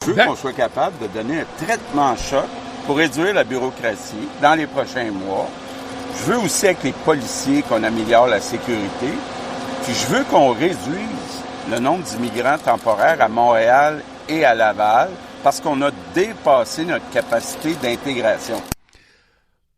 Je veux qu'on soit capable de donner un traitement choc pour réduire la bureaucratie dans les prochains mois. Je veux aussi, avec les policiers, qu'on améliore la sécurité. Puis je veux qu'on réduise le nombre d'immigrants temporaires à Montréal et à Laval parce qu'on a dépassé notre capacité d'intégration.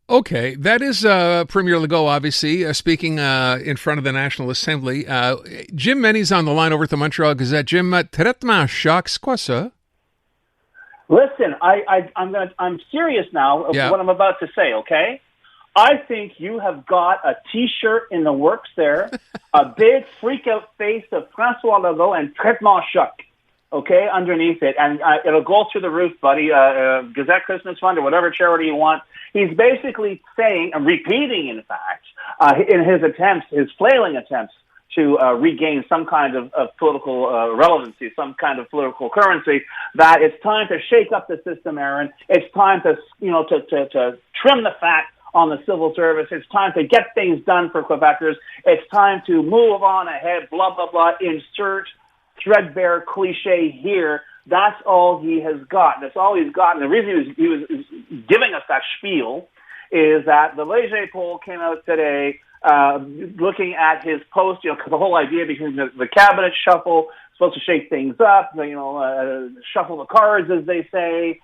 Okay, that is Premier Legault, obviously, speaking in front of the National Assembly. Jim Mennie's on the line over at the Montreal Gazette. Jim, traitement choc, c'est quoi ça? Listen, I'm serious now of what I'm about to say, okay? I think you have got a T-shirt in the works there, a big freak-out face of François Legault and traitement choc, okay, underneath it. And it'll go through the roof, buddy, Gazette Christmas Fund or whatever charity you want. He's basically saying, and repeating, in fact, in his flailing attempts to regain some kind of political relevancy, some kind of political currency, that it's time to shake up the system, Aaron. It's time to, to trim the fat on the civil service. It's time to get things done for Quebecers. It's time to move on ahead, blah, blah, blah, insert threadbare cliche here. That's all he has got. That's all he's got. And the reason he was giving us that spiel is that the Léger poll came out today looking at his post, because the whole idea behind the cabinet shuffle, supposed to shake things up, shuffle the cards, as they say.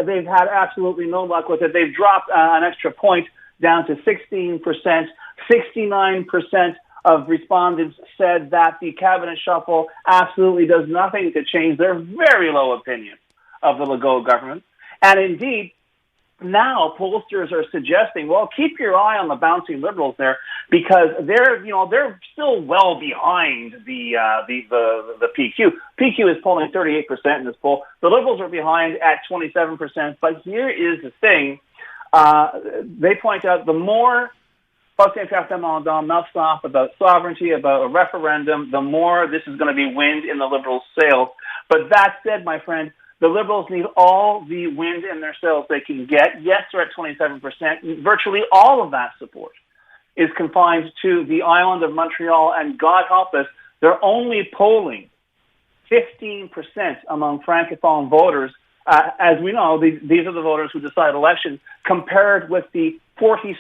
They've had absolutely no luck with it. They've dropped an extra point down to 16%. 69% of respondents said that the cabinet shuffle absolutely does nothing to change their very low opinion of the Legault government. And indeed, now pollsters are suggesting, well, keep your eye on the bouncing Liberals there, because they're still well behind the PQ. PQ is polling 38% in this poll. The Liberals are behind at 27%. But here is the thing: they point out the more melts off about sovereignty, about a referendum, the more this is going to be wind in the Liberals' sails. But that said, my friend, the Liberals need all the wind in their sails they can get. Yes, they're at 27%. Virtually all of that support is confined to the island of Montreal, and God help us, they're only polling 15% among Francophone voters. As we know, these are the voters who decide elections, compared with the 46%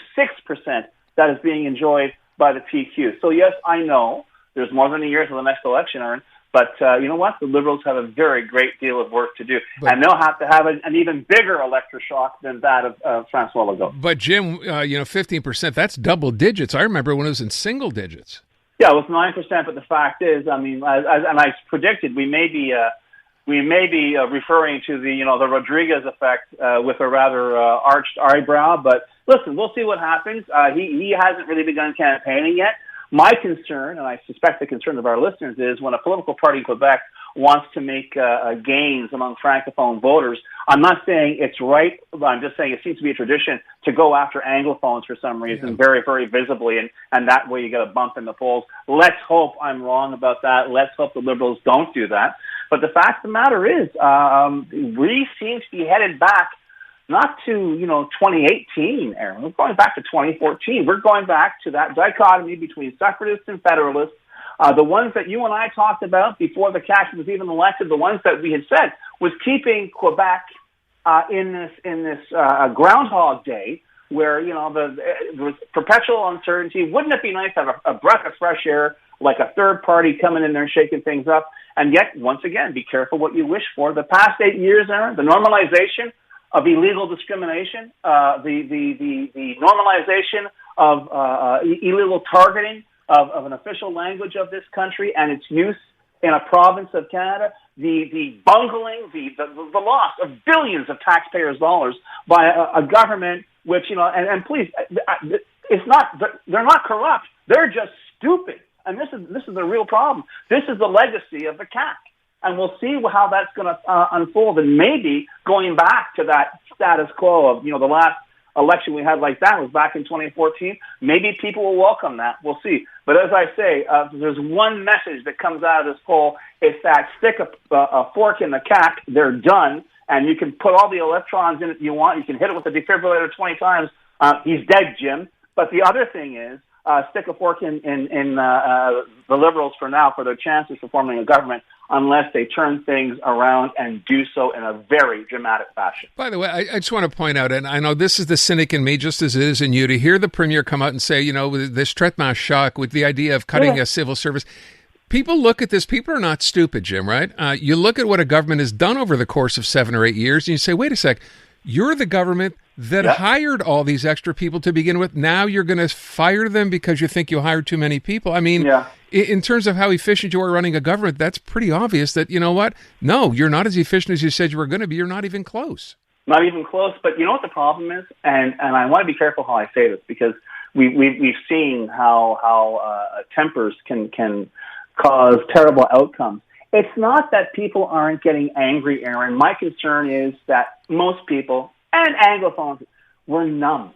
that is being enjoyed by the PQ. So yes, I know there's more than a year to the next election, Aaron, but you know what? The Liberals have a very great deal of work to do, and they'll have to have an even bigger electroshock than that of François Legault. But Jim, 15%, that's double digits. I remember when it was in single digits. Yeah, it was 9%, but the fact is, I mean, as I predicted, we may be referring to the Rodriguez effect with a rather arched eyebrow. But listen, we'll see what happens. He hasn't really begun campaigning yet. My concern, and I suspect the concern of our listeners, is when a political party in Quebec wants to make gains among Francophone voters. I'm not saying it's right, but I'm just saying it seems to be a tradition to go after Anglophones for some reason, very, very visibly, and that way you get a bump in the polls. Let's hope I'm wrong about that. Let's hope the Liberals don't do that. But the fact of the matter is, we seem to be headed back, not to 2018, Aaron. We're going back to 2014. We're going back to that dichotomy between separatists and federalists. The ones that you and I talked about before the CAQ was even elected, the ones that we had said was keeping Quebec in this Groundhog Day, where there was perpetual uncertainty. Wouldn't it be nice to have a breath of fresh air, like a third party coming in there and shaking things up? And yet, once again, be careful what you wish for. The past 8 years, Aaron, the normalization of illegal discrimination, the normalization of illegal targeting of an official language of this country and its use in a province of Canada, the bungling, the loss of billions of taxpayers' dollars by a government which, and please, it's not, they're not corrupt. They're just stupid. And this is the real problem. This is the legacy of the CAQ. And we'll see how that's going to unfold. And maybe going back to that status quo of, the last election we had like that was back in 2014. Maybe people will welcome that. We'll see. But as I say, there's one message that comes out of this poll. It's that stick a fork in the CAQ. They're done. And you can put all the electrons in it you want. You can hit it with a defibrillator 20 times. He's dead, Jim. But the other thing is, stick a fork in the Liberals for now for their chances for forming a government. unless they turn things around and do so in a very dramatic fashion. By the way, I just want to point out, and I know this is the cynic in me, just as it is in you, to hear the Premier come out and say, this traitement choc with the idea of cutting a civil service. People look at this. People are not stupid, Jim, right? You look at what a government has done over the course of 7 or 8 years, and you say, wait a sec, you're the government that hired all these extra people to begin with. Now you're going to fire them because you think you hired too many people. I mean, in terms of how efficient you are running a government, that's pretty obvious that, you know what? No, you're not as efficient as you said you were going to be. You're not even close. Not even close. But you know what the problem is? And I want to be careful how I say this, because we've seen how tempers can cause terrible outcomes. It's not that people aren't getting angry, Aaron. My concern is that most people, and Anglophones, we're numb.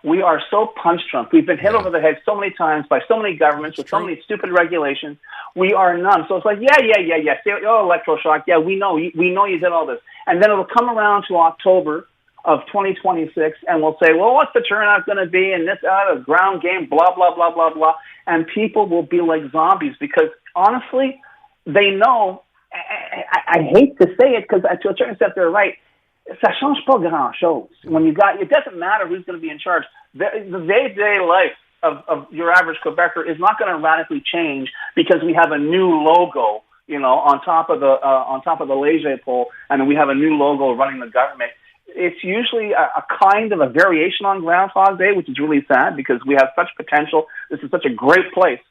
We are so punch-drunk. We've been hit over the head so many times by so many governments with so many stupid regulations. We are numb. So it's like, yeah. Electroshock. Yeah, we know you did all this. And then it'll come around to October of 2026, and we'll say, well, what's the turnout going to be? And this ground game, blah, blah, blah, blah, blah. And people will be like zombies because, honestly, they know, I hate to say it because to a certain extent they're right, ça change pas grand-chose. It doesn't matter who's going to be in charge. The day-to-day life of your average Quebecer is not going to radically change because we have a new logo, on top of the Léger pole, and then we have a new logo running the government. It's usually a kind of a variation on Groundhog Day, which is really sad because we have such potential. This is such a great place.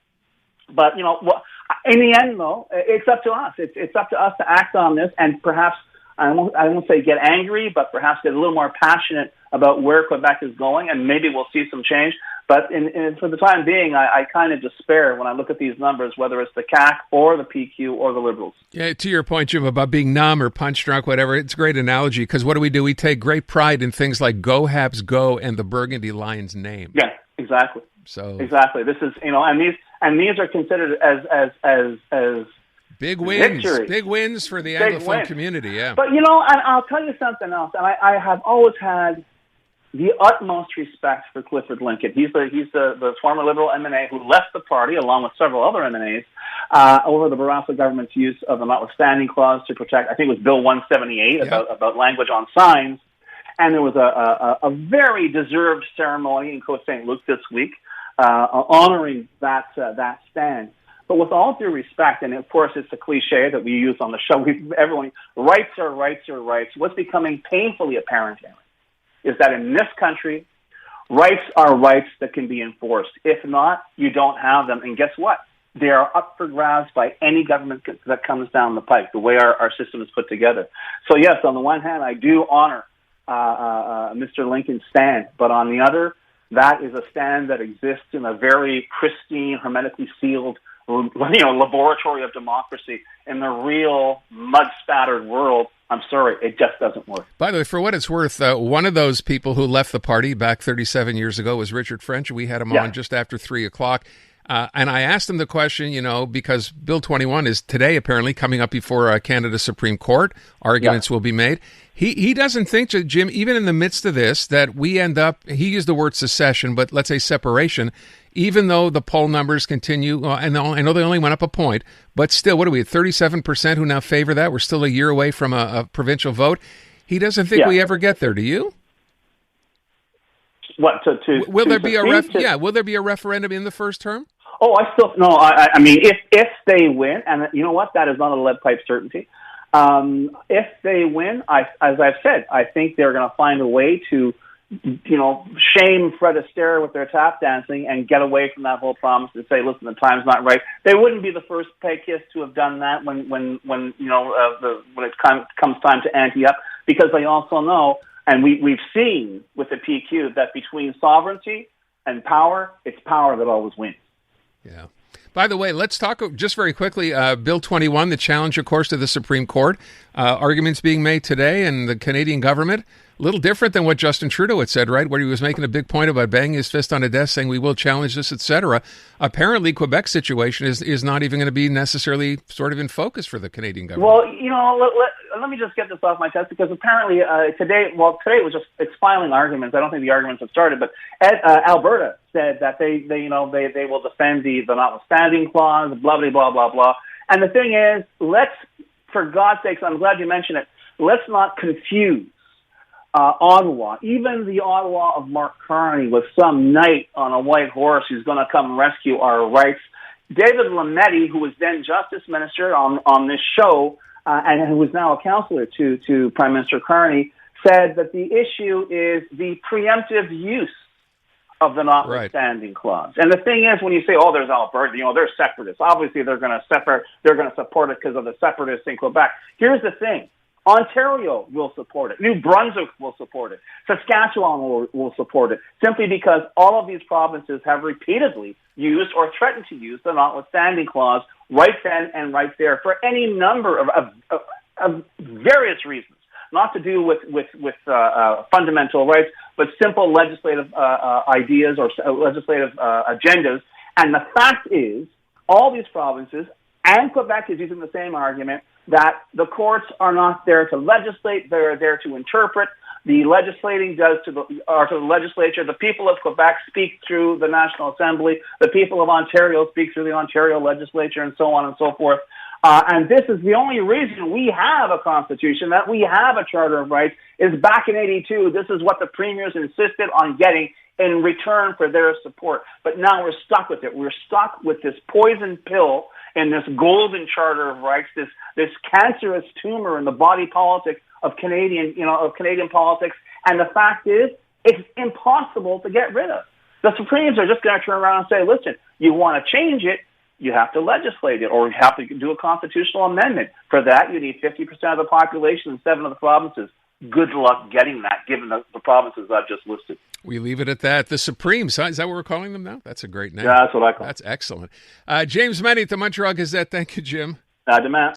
But, in the end, though, it's up to us. It's up to us to act on this and perhaps, I won't say get angry, but perhaps get a little more passionate about where Quebec is going, and maybe we'll see some change. But for the time being, I kind of despair when I look at these numbers, whether it's the CAQ or the PQ or the Liberals. Yeah, to your point, Jim, about being numb or punch-drunk, whatever, it's a great analogy, because what do? We take great pride in things like Go Habs Go and the Burgundy Lions name. Yeah, exactly. Exactly. This is, and these are considered as big wins. Victory. Big wins for the Anglophone community, yeah. But, and I'll tell you something else, and I have always had the utmost respect for Clifford Lincoln. He's the former Liberal MNA who left the party, along with several other MNAs, over the Barrasso government's use of the notwithstanding clause to protect, I think it was Bill 178, about language on signs. And there was a very deserved ceremony in Côte St. Luc this week, honoring that stand. But with all due respect, and of course it's a cliche that we use on the show, everyone, rights are rights are rights. What's becoming painfully apparent, Aaron, is that in this country, rights are rights that can be enforced. If not, you don't have them. And guess what? They are up for grabs by any government that comes down the pike, the way our system is put together. So yes, on the one hand, I do honor Mr. Lincoln's stand, but on the other, that is a stand that exists in a very pristine, hermetically sealed, laboratory of democracy. In the real mud-spattered world, I'm sorry, it just doesn't work. By the way, for what it's worth, one of those people who left the party back 37 years ago was Richard French. We had him on just after 3 o'clock. And I asked him the question, because Bill 21 is today apparently coming up before Canada's Supreme Court. Arguments will be made. He doesn't think, Jim, even in the midst of this, that we end up, he used the word secession, but let's say separation, even though the poll numbers continue, and I know they only went up a point, but still, what are we at, 37% who now favor that? We're still a year away from a provincial vote. He doesn't think we ever get there, do you? What, will there be will there be a referendum in the first term? Oh, I mean, if they win, and you know what, that is not a lead pipe certainty. If they win, as I've said, I think they're going to find a way to, shame Fred Astaire with their tap dancing and get away from that whole promise to say, listen, the time's not right. They wouldn't be the first pay-kiss to have done that when it comes time to ante up, because they also know, and we've seen with the PQ, that between sovereignty and power, it's power that always wins. Yeah. By the way, let's talk just very quickly. Bill 21, the challenge, of course, to the Supreme Court. Arguments being made today, and the Canadian government, a little different than what Justin Trudeau had said, right, where he was making a big point about banging his fist on a desk saying we will challenge this, etc. Apparently, Quebec's situation is not even going to be necessarily sort of in focus for the Canadian government. Well, let me just get this off my chest, because apparently today it was just, it's filing arguments. I don't think the arguments have started, but Alberta said that they will defend the notwithstanding clause, blah, blah, blah, blah, blah. And the thing is, for God's sakes, I'm glad you mentioned it, let's not confuse Ottawa, even the Ottawa of Mark Carney, with some knight on a white horse who's going to come rescue our rights. David Lametti, who was then Justice Minister on this show, and who is now a counselor to Prime Minister Carney, said that the issue is the preemptive use of the notwithstanding clause. And the thing is, when you say, there's Alberta, they're separatists. Obviously, they're going to support it because of the separatists in Quebec. Here's the thing. Ontario will support it. New Brunswick will support it. Saskatchewan will support it, simply because all of these provinces have repeatedly used or threatened to use the notwithstanding clause right then and right there for any number of various reasons, not to do with fundamental rights, but simple legislative ideas or legislative agendas. And the fact is, all these provinces, and Quebec is using the same argument, that the courts are not there to legislate, they're there to interpret. The legislating does to the legislature. The people of Quebec speak through the National Assembly. The people of Ontario speak through the Ontario legislature, and so on and so forth. And this is the only reason we have a constitution, that we have a Charter of Rights, is back in 82. This is what the premiers insisted on getting in return for their support. But now we're stuck with it. We're stuck with this poison pill in this golden Charter of Rights, this cancerous tumor in the body politic of Canadian politics. And the fact is, it's impossible to get rid of. The Supremes are just going to turn around and say, listen, you want to change it, you have to legislate it, or you have to do a constitutional amendment. For that, you need 50% of the population in 7 of the provinces. Good luck getting that, given the provinces I've just listed. We leave it at that. The Supremes, huh? Is that what we're calling them now? That's a great name. Yeah, that's what I call them. That's excellent. James Mennie at the Montreal Gazette. Thank you, Jim. Demain.